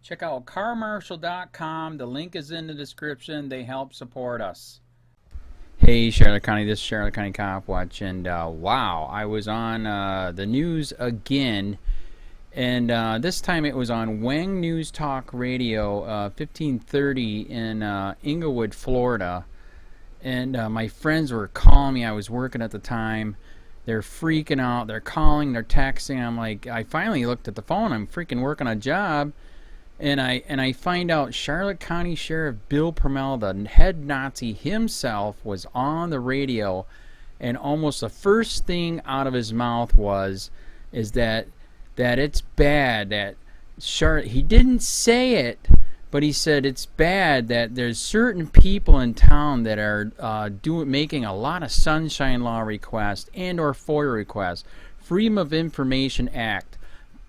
Check out carmarshal.com. The link is in the description. They help support us. Hey, Charlotte County, this is Charlotte County Cop Watch, and wow, I was on the news again, and this time it was on Wang News Talk Radio, 1530 in Inglewood, Florida, and my friends were calling me. I was working at the time. They're freaking out. They're calling, they're texting. I'm like, I finally looked at the phone. I'm freaking working a job. And I find out Charlotte County Sheriff Bill PRUMMELL, the head Nazi himself, was on the radio, and almost the first thing out of his mouth is that it's bad that Charlotte. He didn't say it, but he said it's bad that there's certain people in town that are making a lot of Sunshine Law requests and/or FOIA requests, Freedom of Information Act.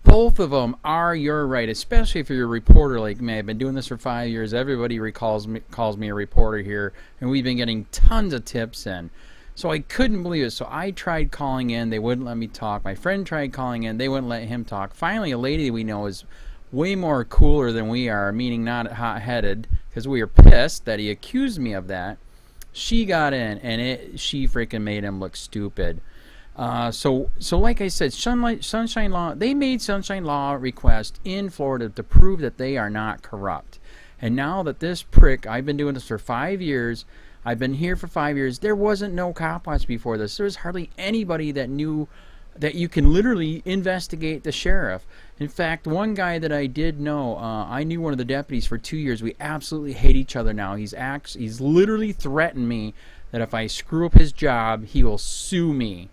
Both of them are your right, especially if you're a reporter like me. I've been doing this for 5 years. Everybody calls me a reporter here, and we've been getting tons of tips in. So I couldn't believe it. So I tried calling in. They wouldn't let me talk. My friend tried calling in. They wouldn't let him talk. Finally, a lady we know is way more cooler than we are, meaning not hot-headed, because we were pissed that he accused me of that. She got in, and she freaking made him look stupid. So like I said, Sunshine Law, they made Sunshine Law requests in Florida to prove that they are not corrupt. And now that this prick, I've been doing this for 5 years, I've been here for 5 years, there wasn't no COPWATCH before this. There was hardly anybody that knew that you can literally investigate the sheriff. In fact, one guy that I did know, I knew one of the deputies for 2 years. We absolutely hate each other now. He's literally threatened me that if I screw up his job, he will sue me,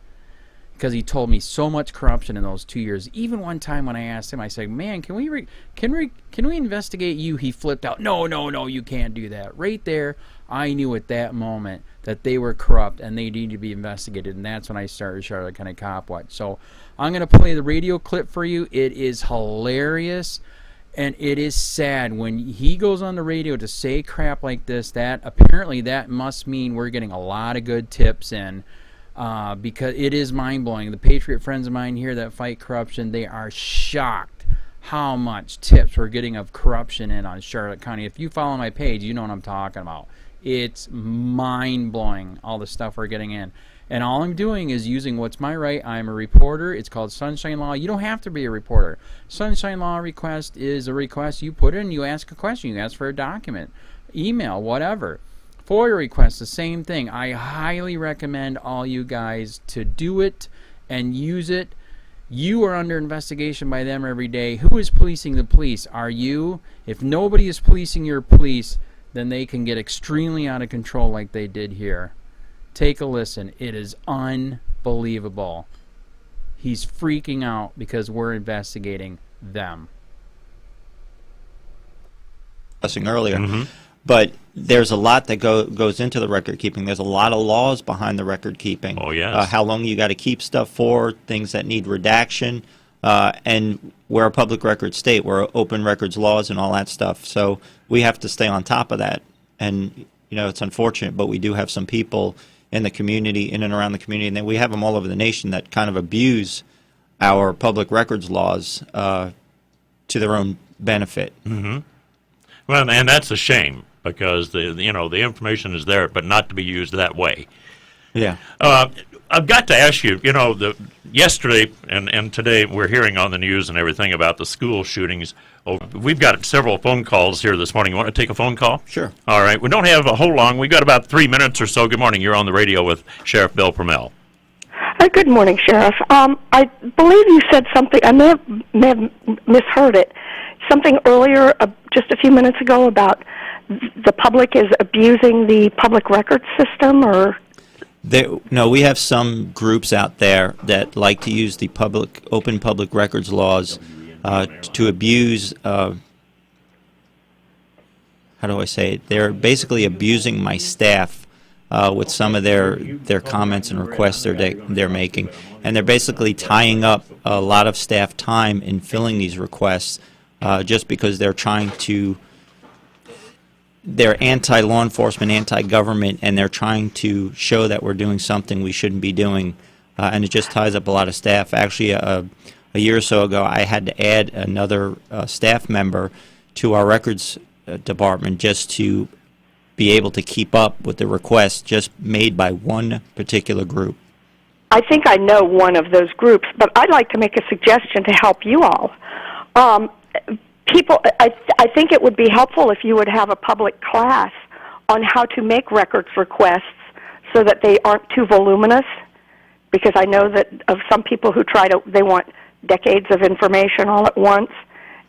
because he told me so much corruption in those 2 years. Even one time when I asked him, I said, "Man, can we investigate you?" He flipped out. No, you can't do that. Right there, I knew at that moment that they were corrupt and they need to be investigated, and that's when I started Charlotte County Cop Watch. So I'm going to play the radio clip for you. It is hilarious, and it is sad when he goes on the radio to say crap like this. That apparently that must mean we're getting a lot of good tips in. Because it is mind-blowing. The Patriot friends of mine here that fight corruption, they are shocked how much tips we're getting of corruption in on Charlotte County. If you follow my page, you know what I'm talking about. It's mind-blowing, all the stuff we're getting in. And all I'm doing is using what's my right. I'm a reporter. It's called Sunshine Law. You don't have to be a reporter. Sunshine Law request is a request you put in. You ask a question. You ask for a document, email, whatever. FOIA requests, the same thing. I highly recommend all you guys to do it and use it. You are under investigation by them every day. Who is policing the police? Are you? If nobody is policing your police, then they can get extremely out of control like they did here. Take a listen. It is unbelievable. He's freaking out because we're investigating them. Earlier. But there's a lot that goes into the record keeping. There's a lot of laws behind the record keeping. Oh, yes. How long you got to keep stuff for, things that need redaction, and we're a public record state. We're open records laws and all that stuff. So we have to stay on top of that. And, you know, it's unfortunate, but we do have some people in the community, in and around the community, and then we have them all over the nation that kind of abuse our public records laws to their own benefit. Well, and that's a shame, because the information is there, but not to be used that way. Yeah. I've got to ask you, yesterday and today we're hearing on the news and everything about the school shootings. We've got several phone calls here this morning. You want to take a phone call? Sure. All right. We don't have a whole long. We've got about 3 minutes or so. Good morning. You're on the radio with Sheriff Bill PRUMMELL. Good morning, Sheriff. I believe you said something. I may have misheard it. Something earlier, just a few minutes ago, about the public is abusing the public record system, or? No, we have some groups out there that like to use the open public records laws to abuse, how do I say it? They're basically abusing my staff with some of their comments and requests they're making. And they're basically tying up a lot of staff time in filling these requests just because they're trying to, they're anti-law enforcement, anti-government, and they're trying to show that we're doing something we shouldn't be doing. And it just ties up a lot of staff. Actually, a year or so ago, I had to add another staff member to our records department just to be able to keep up with the requests just made by one particular group? I think I know one of those groups, but I'd like to make a suggestion to help you all. I think it would be helpful if you would have a public class on how to make records requests so that they aren't too voluminous, because I know that of some people who they want decades of information all at once,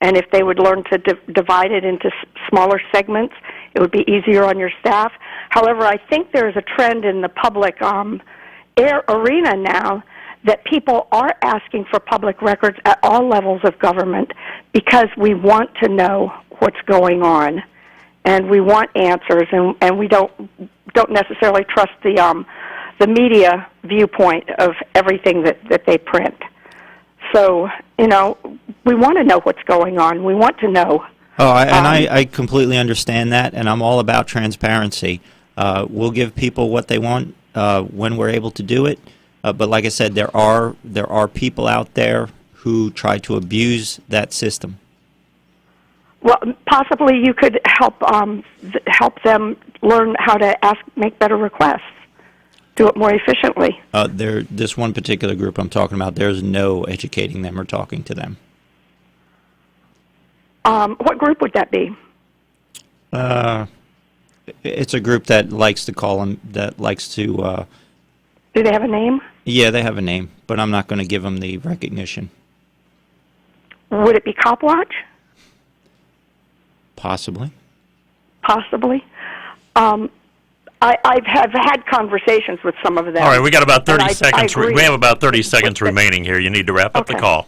and if they would learn to divide it into smaller segments, it would be easier on your staff. However, I think there's a trend in the public arena now that people are asking for public records at all levels of government because we want to know what's going on, and we want answers, and we don't necessarily trust the media viewpoint of everything that they print. So, we want to know what's going on. We want to know. Oh, I completely understand that, and I'm all about transparency. We'll give people what they want when we're able to do it. But like I said, there are people out there who try to abuse that system. Well, possibly you could help them learn how to make better requests, do it more efficiently. This one particular group I'm talking about, there's no educating them or talking to them. What group would that be? It's a group that likes to call them, that likes to... Do they have a name? Yeah, they have a name, but I'm not going to give them the recognition. Would it be COPWATCH? Possibly. Possibly. I have had conversations with some of them. All right, we got about 30 seconds. We have about 30 seconds remaining here. You need to wrap up the call.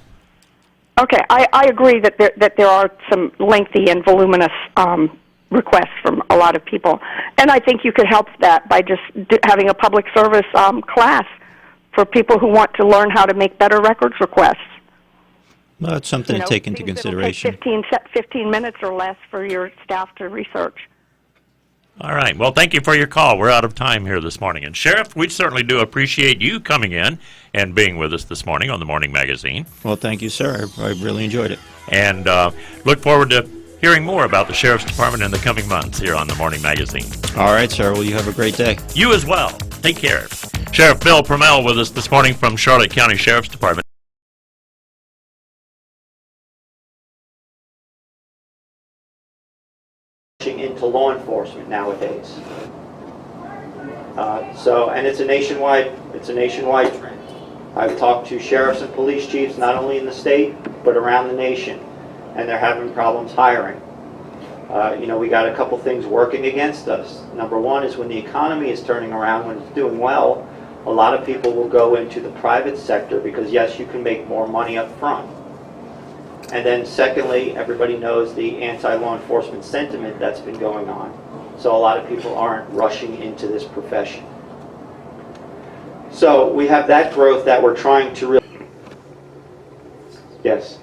Okay, I agree that there are some lengthy and voluminous requests from a lot of people, and I think you could help that by just having a public service class for people who want to learn how to make better records requests. Well, it's something to take into consideration. Take 15 minutes or less for your staff to research. All right. Well, thank you for your call. We're out of time here this morning. And, Sheriff, we certainly do appreciate you coming in and being with us this morning on the Morning Magazine. Well, thank you, sir. I really enjoyed it. And look forward to hearing more about the Sheriff's Department in the coming months here on the Morning Magazine. All right, sir. Well, you have a great day. You as well. Take care. Sheriff Bill PRUMMELL with us this morning from Charlotte County Sheriff's Department. Into law enforcement nowadays. And it's a nationwide trend. I've talked to sheriffs and police chiefs not only in the state but around the nation, and they're having problems hiring. We got a couple things working against us. Number one is when the economy is turning around, when it's doing well, a lot of people will go into the private sector because yes, you can make more money up front. And then secondly, everybody knows the anti-law enforcement sentiment that's been going on. So a lot of people aren't rushing into this profession. So we have that growth that we're trying to really... Yes?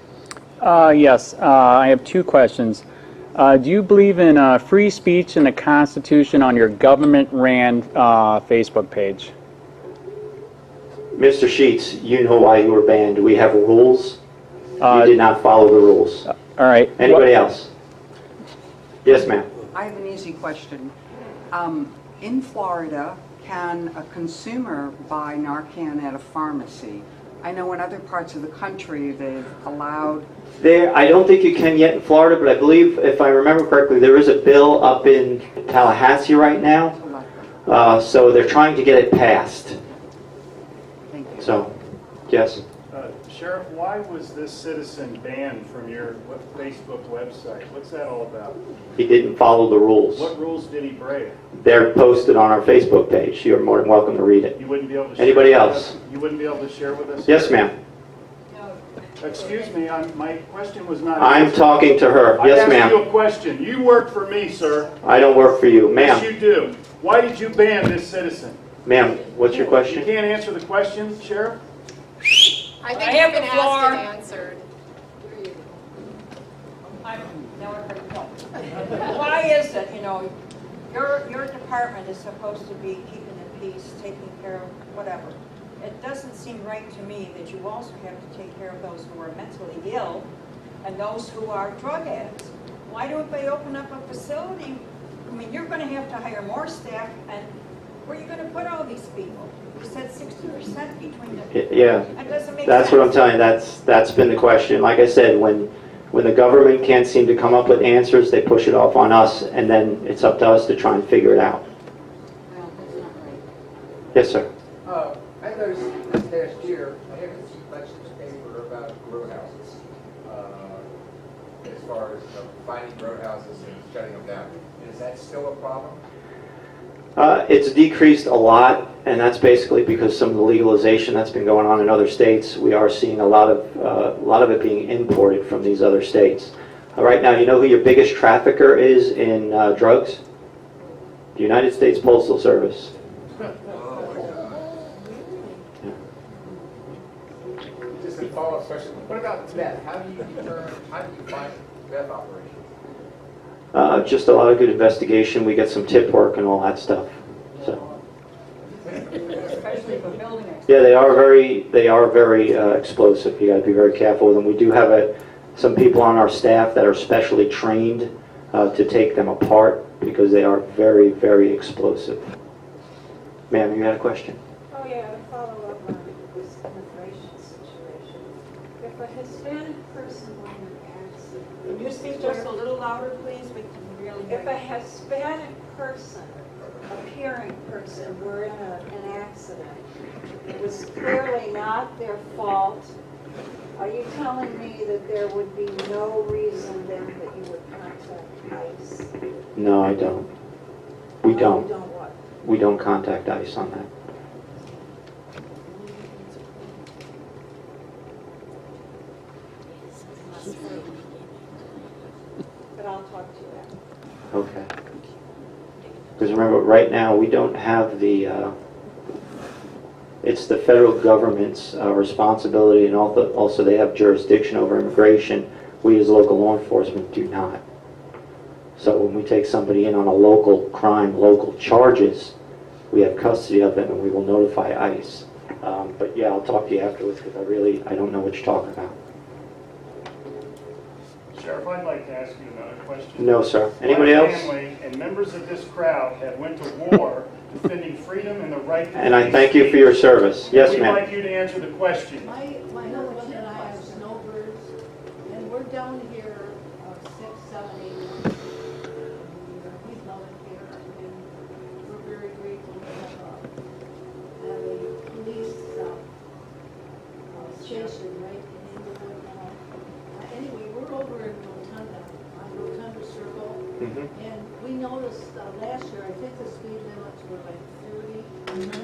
Yes, I have two questions. Do you believe in free speech and the Constitution on your government-ran Facebook page? Mr. Sheets, you know why you were banned. We have rules. You did not follow the rules. All right. Anybody else? Yes, ma'am. I have an easy question. In Florida, can a consumer buy Narcan at a pharmacy? I know in other parts of the country they've allowed... I don't think you can yet in Florida, but I believe, if I remember correctly, there is a bill up in Tallahassee right now. So they're trying to get it passed. Thank you. So, yes. Sheriff, why was this citizen banned from your Facebook website? What's that all about? He didn't follow the rules. What rules did he break? They're posted on our Facebook page. You're more than welcome to read it. You wouldn't be able to share Anybody with else? us? You wouldn't be able to share with us? Yes, ma'am. Excuse me, my question was not... I'm talking to her. Yes, I asked you ma'am. a question. You work for me, sir. I don't work for you. Yes, Ma'am. you do. Why did you ban this citizen? Ma'am, what's your You question? can't answer the question, Sheriff? I think it's been asked and answered. Why is it, your department is supposed to be keeping the peace, taking care of whatever. It doesn't seem right to me that you also have to take care of those who are mentally ill and those who are drug addicts. why don't they open up a facility? I mean, you're gonna have to hire more staff, and where are you gonna put all these people? You said 60% between the... Yeah, That doesn't make that's sense. what I'm telling you. That's been the question. Like I said, when the government can't seem to come up with answers, they push it off on us, and then it's up to us to try and figure it out. Well, that's not right. Yes, sir. I noticed this past year, I haven't seen much in the paper about grow houses, as far as finding grow houses and shutting them down. Is that still a problem? It's decreased a lot, and that's basically because some of the legalization that's been going on in other states. We are seeing a lot of it being imported from these other states. Right now, you know who your biggest trafficker is in drugs? The United States Postal Service. Just a follow-up question. What about meth? How do you find meth operations? Just a lot of good investigation. We get some tip work and all that stuff. So. Especially for building it. Yeah, they are very explosive. You got to be very careful with them. We do have some people on our staff that are specially trained to take them apart because they are very, very explosive. Ma'am, you had a question? Oh yeah, to follow up on this immigration situation. If a Hispanic person were in an accident, Can you speak just a little louder, please? We can really hear if a you. Hispanic person, appearing person, were in an accident, it was clearly not their fault, are you telling me that there would be no reason then that you would contact ICE? No, I don't. We don't. You don't what? We don't contact ICE on that. But I'll talk to you after. Okay. Because remember, right now, we don't have it's the federal government's responsibility, and also they have jurisdiction over immigration. We as local law enforcement do not. So when we take somebody in on a local crime, local charges, we have custody of them and we will notify ICE. But yeah, I'll talk to you afterwards because I don't know what you're talking about. Sheriff, I'd like to ask you another question. No, sir. Anybody else? My family and members of this crowd have went to war defending freedom and the right to And I thank you for your service. Yes, We'd ma'am. like you to answer the question. My husband and I have snowbirds, and we're down here 6, 7, 8 months. We love it here, and we're very grateful to have a police station right in Inglewood now. Anyway, we're over in Rotunda, on Rotunda Circle, and we noticed last year, I think the speed limits were like 30.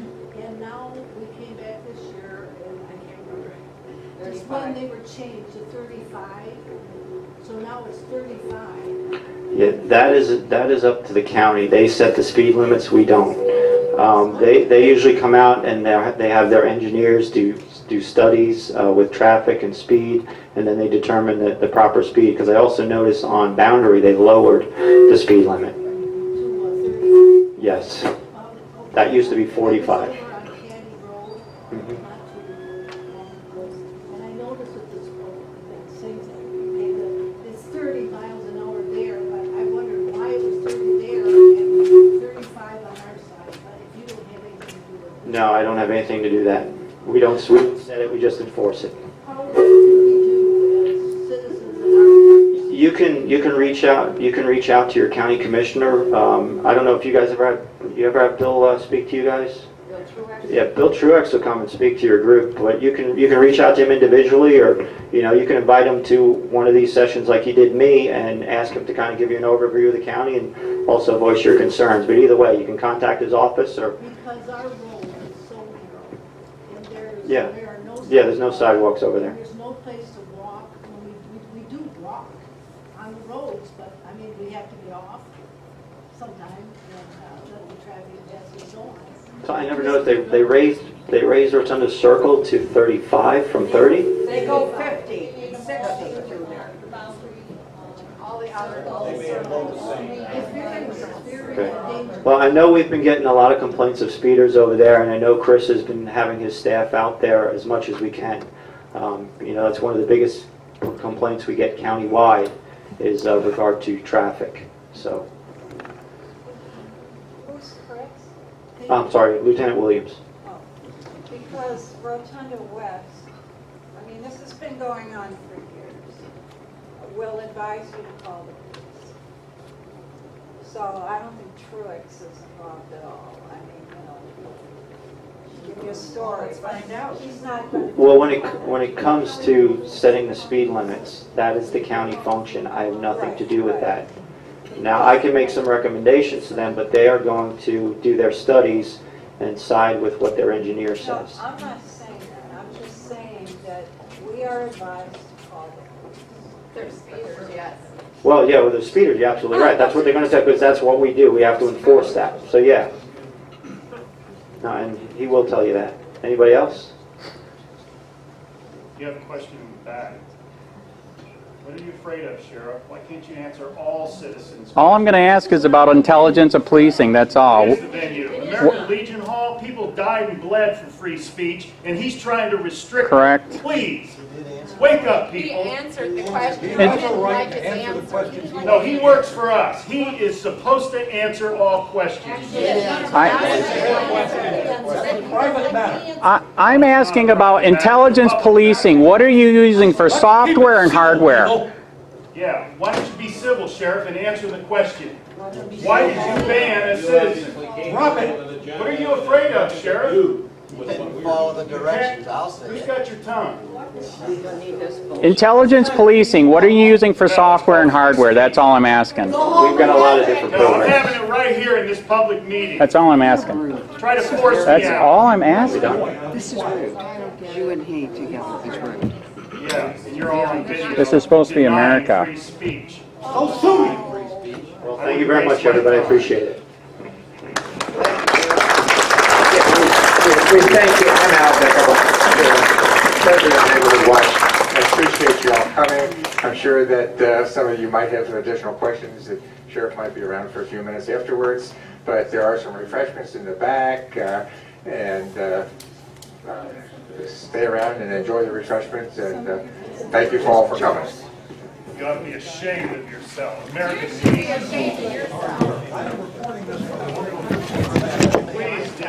And now we came back this year, and I can't remember. Just when they were changed to 35, so now it's 35. Yeah, that is up to the county. They set the speed limits. We don't. They usually come out and they have their engineers do studies with traffic and speed, and then they determine the proper speed. Because I also notice on Boundary they lowered the speed limit. To 30. Yes, that used to be 45. Over on Candy Road, not too close. And I noticed with this road, that same thing. It's 30 miles an hour there, but I wondered why it was 30 there and 35 on our side. But if you don't have anything to do with it. No, I don't have anything to do that. We don't set it. We just enforce it. How do we do as citizens in our... You can reach out. You can reach out to your county commissioner. I don't know if you guys ever have Bill speak to you guys. Yeah, Bill Truex will come and speak to your group, but you can reach out to him individually, or you can invite him to one of these sessions like he did me, and ask him to kind of give you an overview of the county and also voice your concerns. But either way, you can contact his office or. Because our road is so narrow, and there are no. Yeah, there's no sidewalks over there. There's no place to walk. We do walk on the roads, but I mean we have to get off sometimes and let the traffic pass and so on. So I never noticed they raised Rotunda Circle to 35 from 30. They go 50, 60 through there. All the other Okay. Well, I know we've been getting a lot of complaints of speeders over there, and I know Chris has been having his staff out there as much as we can. That's one of the biggest complaints we get countywide is regard to traffic. So, Who's correct? I'm sorry, Lieutenant Williams. Oh, because Rotunda West, I mean, this has been going on for years. We'll advise you to call the police. So I don't think Truex is involved at all. I mean, give me a story. Find out. He's not going to. Well, when it comes to setting the speed limits, that is the county function. I have nothing to do with that. Now, I can make some recommendations to them, but they are going to do their studies and side with what their engineer says. No, I'm not saying that. I'm just saying that we are advised to call the police. There's speeders, yes. Well, yeah, with the speeders, you're absolutely right. That's what they're going to say, because that's what we do. We have to enforce that. So, yeah. No, and he will tell you that. Anybody else? You have a question in the back. What are you afraid of, Sheriff? Why can't you answer all citizens? All I'm going to ask is about intelligence of policing, that's all. Here's the venue. American Legion Hall, people died and bled for free speech, and he's trying to restrict Correct. it. Please, wake up, He people. answered the question. He I has didn't a right like to his answer the answer. questions. No, he works for us. He is supposed to answer all questions. I'm asking about intelligence policing. What are you using for software and hardware? Yeah, why don't you be civil, Sheriff, and answer the question? Why did you ban a citizen? Drop it! What are you afraid of, Sheriff? Follow the directions, I'll say. Who's got your tongue? Intelligence policing, what are you using for software and hardware? That's all I'm asking. We've got a lot of different No, I'm programs. having it right here in this public meeting. That's all I'm asking. Try to force me That's out. all I'm asking. This is rude. You and he together is rude. Yeah, and you're all on video. This is supposed to be denying America. Free speech. Oh, sue me! Well, thank you very much, everybody. I appreciate it. We thank you. I'm Al Becker, President of Neighborhood Watch. I appreciate you all coming. I'm sure that some of you might have some additional questions. The sheriff might be around for a few minutes afterwards, but there are some refreshments in the back, and stay around and enjoy the refreshments, and thank you all for coming. You ought to be ashamed of yourself. American You should be ashamed of yourself. Please do.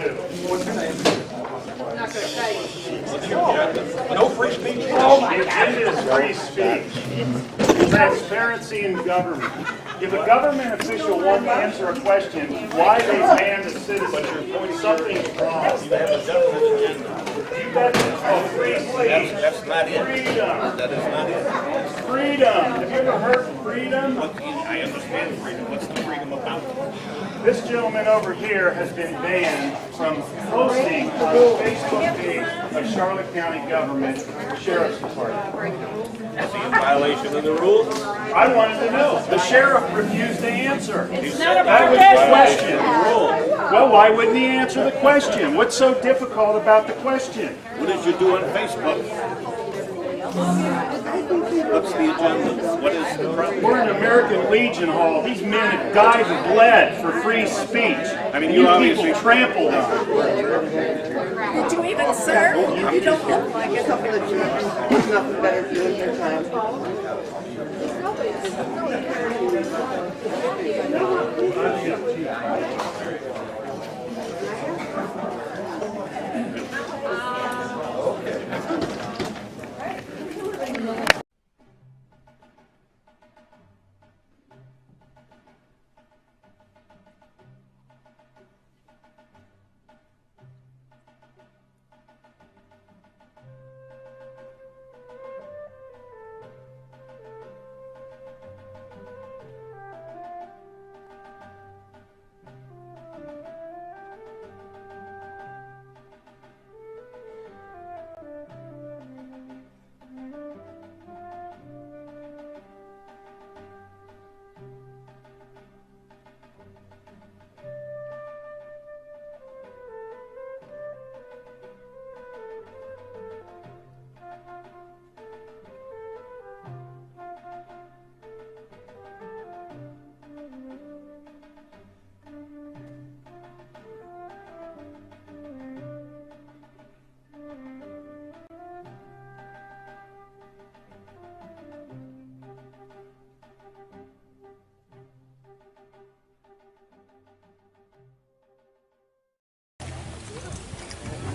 I'm not going to tell you. No free speech. Oh my God. It is free speech. Transparency in government. If a government official won't answer a question, why they ban a citizen, something's wrong. You got this called free speech. That's not it. Freedom. That is not it. Freedom. Have you ever heard of freedom? I understand freedom. What's the freedom about? This gentleman over here has been banned from posting on the Facebook page of Charlotte County Government Sheriff's Department. Is he in violation of the rules? I wanted to know. The sheriff refused to answer. It's none of That our was the question. business. Well, why wouldn't he answer the question? What's so difficult about the question? What did you do on Facebook? What's the agenda? What is the problem? We're in American Legion Hall. These men have died and bled for free speech. I mean, you you people obviously trampled on. Did you even serve? You don't look like it. There's nothing better to do in your time.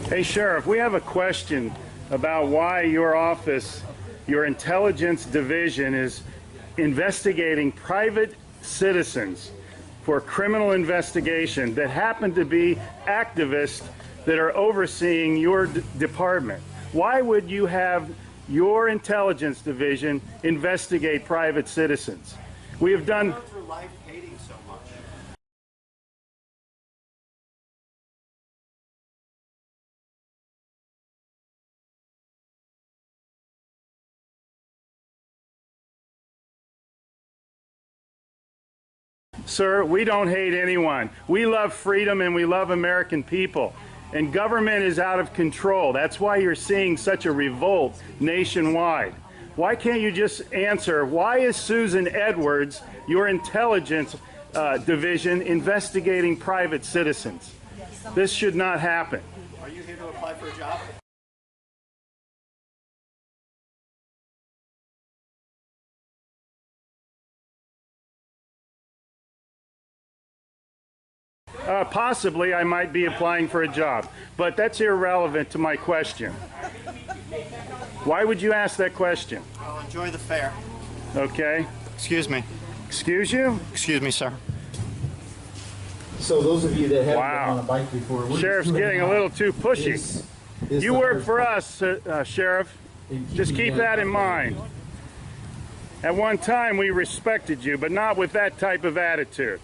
Hey, Sheriff, we have a question about why your office, your intelligence division, is investigating private citizens for criminal investigation that happen to be activists that are overseeing your department. Why would you have your intelligence division investigate private citizens? We have done... For life hating so much. Sir, we don't hate anyone. We love freedom and we love American people. And government is out of control. That's why you're seeing such a revolt nationwide. Why can't you just answer, why is Susan Edwards, your intelligence division, investigating private citizens? This should not happen. Are you here to apply for a job? Possibly I might be applying for a job, but that's irrelevant to my question. Why would you ask that question? Well, enjoy the fair. Okay. Excuse me. Excuse you? Excuse me, sir. So those of you that haven't Wow. been on a bike before, Sheriff's getting a little too pushy. You work for us, Sheriff. Just keep that in mind. At one time we respected you, but not with that type of attitude.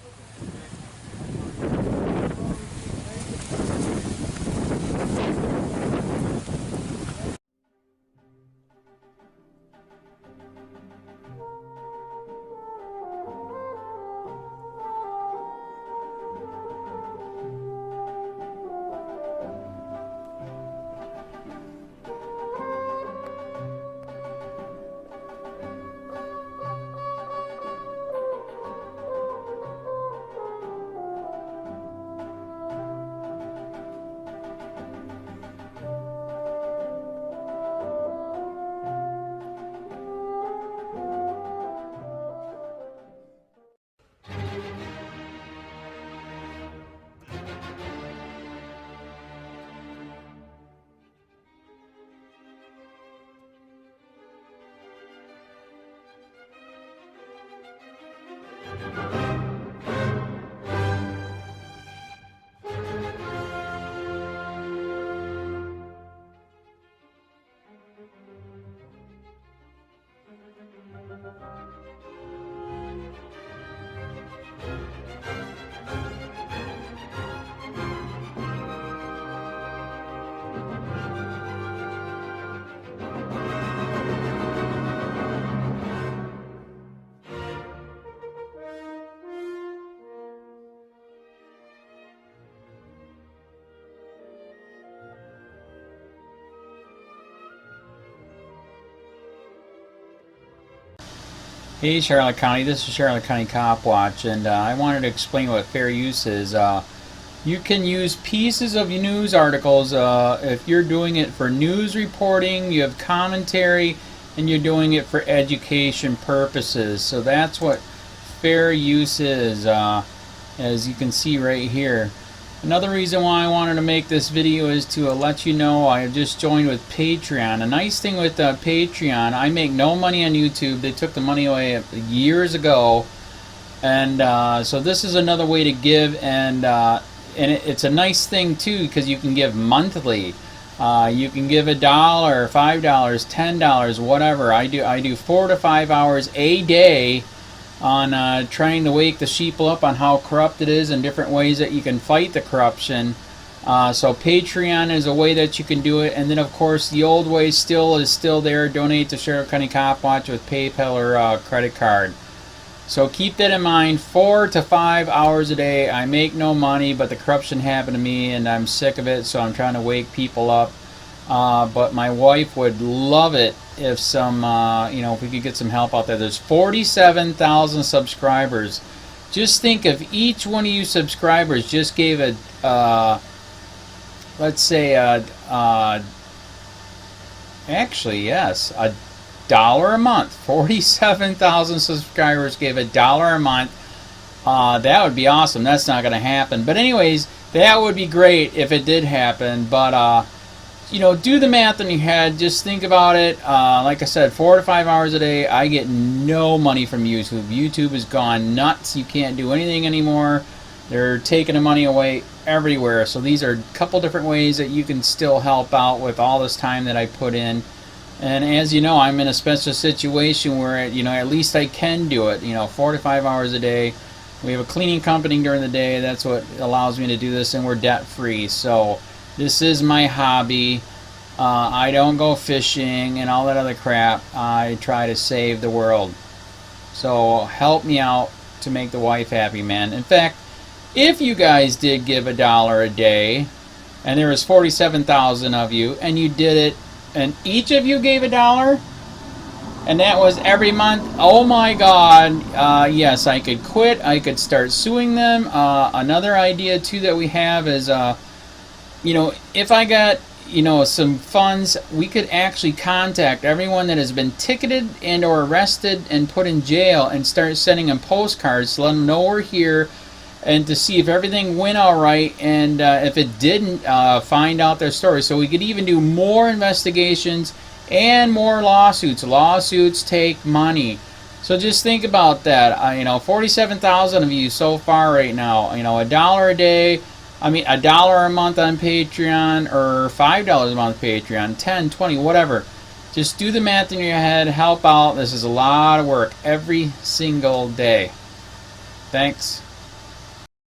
Hey Charlotte County, this is Charlotte County Cop Watch, and I wanted to explain what fair use is. You can use pieces of news articles if you're doing it for news reporting, you have commentary, and you're doing it for education purposes. So that's what fair use is, as you can see right here. Another reason why I wanted to make this video is to let you know I have just joined with Patreon. A nice thing with Patreon, I make no money on YouTube. They took the money away years ago, and so this is another way to give, and it's a nice thing too because you can give monthly. You can give $1, $5, $10, whatever. I do 4 to 5 hours a day on trying to wake the sheeple up on how corrupt it is and different ways that you can fight the corruption. So Patreon is a way that you can do it, and then of course the old way is still there. Donate to Sheriff County Cop Watch with PayPal or credit card. So keep that in mind. 4 to 5 hours a day. I make no money, but the corruption happened to me and I'm sick of it, so I'm trying to wake people up. But my wife would love it if if we could get some help out there. There's 47,000 subscribers. Just think if each one of you subscribers just gave let's say actually yes, $1 a month. 47,000 subscribers gave $1 a month. That would be awesome. That's not going to happen. But anyways, that would be great if it did happen. But you know, do the math in your head. Just think about it. Like I said, 4 to 5 hours a day. I get no money from YouTube. YouTube has gone nuts. You can't do anything anymore. They're taking the money away everywhere. So these are a couple different ways that you can still help out with all this time that I put in. And as you know, I'm in a special situation where, you know, at least I can do it. You know, 4 to 5 hours a day. We have a cleaning company during the day. That's what allows me to do this, and we're debt free. So this is my hobby. I don't go fishing and all that other crap. I try to save the world. So help me out to make the wife happy, man. In fact, if you guys did give $1 a day, and there was 47,000 of you, and you did it, and each of you gave $1, and that was every month, oh my God, yes, I could quit. I could start suing them. Another idea too that we have is, you know, if I got, you know, some funds, we could actually contact everyone that has been ticketed and or arrested and put in jail and start sending them postcards to let them know we're here, and to see if everything went all right, and if it didn't, find out their story. So we could even do more investigations and more lawsuits. Lawsuits take money. So just think about that. You know, 47,000 of you so far right now. You know, $1 a day. I mean, $1 a month on Patreon, or $5 a month Patreon, 10, 20, whatever. Just do the math in your head. Help out. This is a lot of work every single day. Thanks.